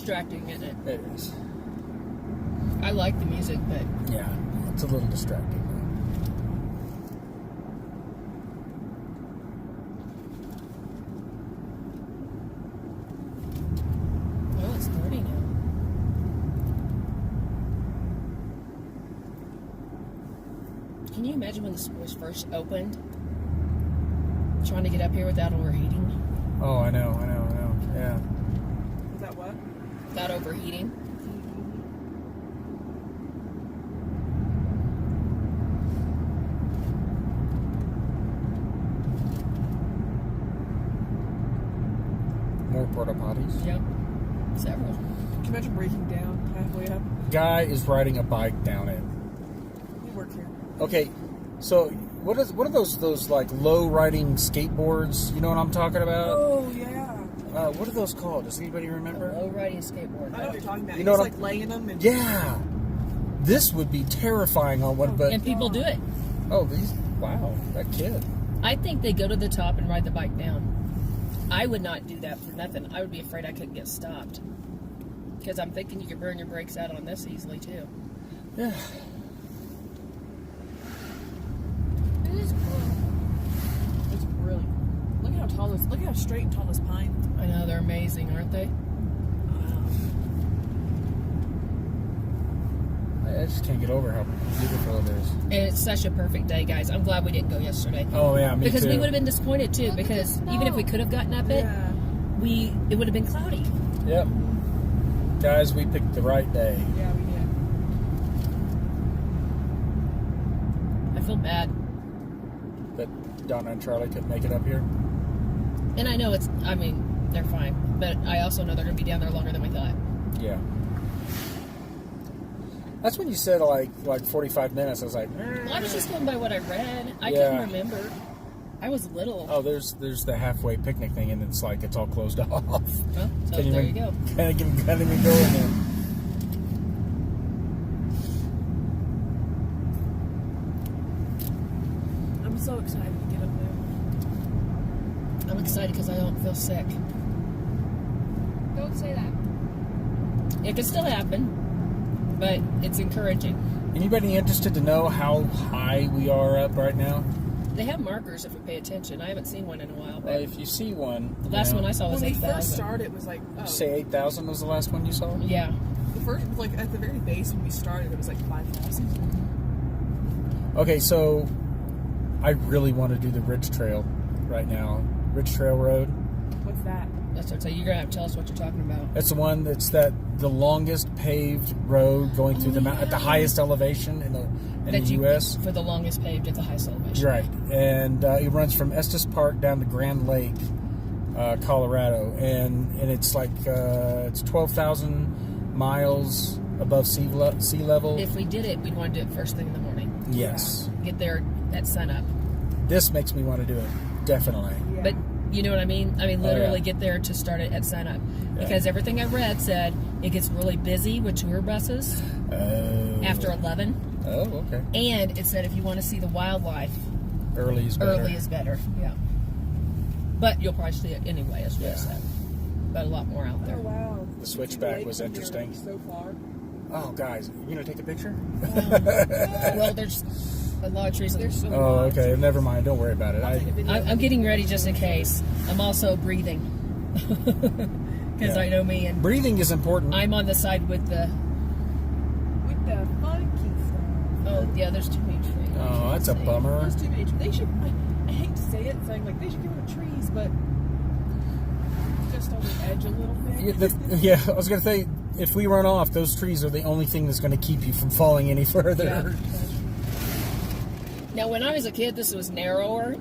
distracting, isn't it? It is. I like the music, but... Yeah, it's a little distracting. Oh, it's 30 now. Can you imagine when the schools first opened? Trying to get up here without overheating? Oh, I know. Yeah. Is that what? Without overheating? More porta potties. Yep. Several. Can you imagine breaking down halfway up? Guy is riding a bike down it. We work here. Okay, so what are those like low riding skateboards? You know what I'm talking about? Oh, yeah. What are those called? Does anybody remember? Low riding skateboard. I know what you're talking about. You know He's what like laying them and... Yeah. This would be terrifying on one, but And people do it. Wow, that kid. I think they go to the top and ride the bike down. I would not do that for nothing. I would be afraid I couldn't get stopped. Because I'm thinking you could burn your brakes out on this easily, too. Yeah. It is cool. It's really... Look at how straight and tall this pine. I know, they're amazing, aren't they? I just can't get over how beautiful it is. And it's such a perfect day, guys. I'm glad we didn't go yesterday. Oh, yeah, me because too. we would have been disappointed, too. Because even if we could have gotten up it, it would have been cloudy. Yep. Guys, we picked the right day. Yeah, we did. I feel bad. That Donna and Charlie couldn't make it up here. And I know they're fine. But I also know they're going to be down there longer than we thought. Yeah. That's when you said like 45 minutes. I was like, Well, I was just going by what I read. I Yeah. couldn't remember. I was little. oh, there's the halfway picnic thing, and it's all closed off. Well, so Can't there even- you go. Can't even go in there. I'm so excited to get up there. I'm excited because I don't feel sick. Don't say that. It could still happen, but it's encouraging. Anybody interested to know how high we are up right now? They have markers if we pay attention. I haven't seen one in a while. Well, if you see one, The last one I saw was When we 8,000. first started, it was like, say 8,000 was the last one you saw. Yeah. the first, like at the very base when we started, it was like 5,000. Okay, so I really want to do the Ridge Trail right now. Ridge Trail Road. What's that? That's what. So you're gonna have to tell us what you're talking about. That's the one the longest paved road going through the mountain at the highest elevation in the U.S. For the longest paved at the highest elevation. Right, and it runs from Estes Park down to Grand Lake, Colorado, and it's like it's 12,000 miles above sea level. If we did it, we'd want to do it first thing in the morning. Yes, Get there at sunup. this makes me want to do it definitely. Yeah. But you know what I mean? I mean, literally yeah. get there to start it at sunup. Yeah. Because everything I read said it gets really busy with tour buses after 11. Oh, okay. And it said if you want to see the wildlife, Early is better. early is better. Yeah. But you'll probably see it anyway, as what it said. But a lot more out there. Oh wow. The switchback was interesting. So far. Oh, guys, you gonna take a picture? Well, there's a lot of trees. There's so Oh, much. okay. Never mind. Don't worry about it. I'm getting ready just in case. I'm also breathing. Because Yeah. I know me, and Breathing is important. I'm on the side with the... With the funky stuff. Oh, yeah, there's too many trees. Oh, that's a bummer. There's too many. They should. I hate to say it, saying like they should get rid of trees, but just on the edge a little bit. Yeah, I was gonna say, if we run off, those trees are the only thing that's gonna keep you from falling any further. Yeah. Now, when I was a kid, this was narrower,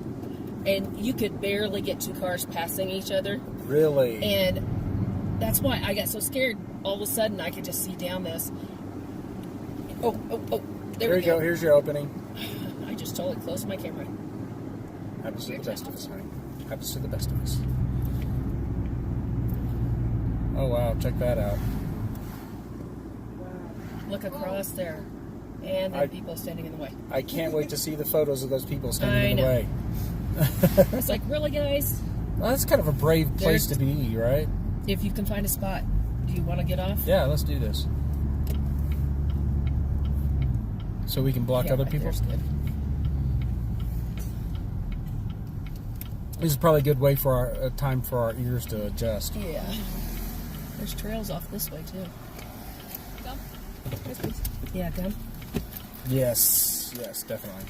and you could barely get two cars passing each other. Really? And that's why I got so scared. All of a sudden, I could just see down this. Oh, there Here we you go. Here's your opening. I just totally closed my camera. Happens to the best of us, honey. Happens to the best of us. Oh, wow. Check that out. Look across there. And there are people standing in the way. I can't wait to see the photos of those people standing in the I know. way. It's like, really, guys? Well, that's kind of a brave place to be, right? If you can find a spot. Do you want to get off? Yeah, let's do this. So we can block Yeah, other right people. there's good. This is probably a good way for our time for our ears to adjust. Yeah. There's trails off this way too. Come. Yes, please. Yeah, come. Yes, definitely.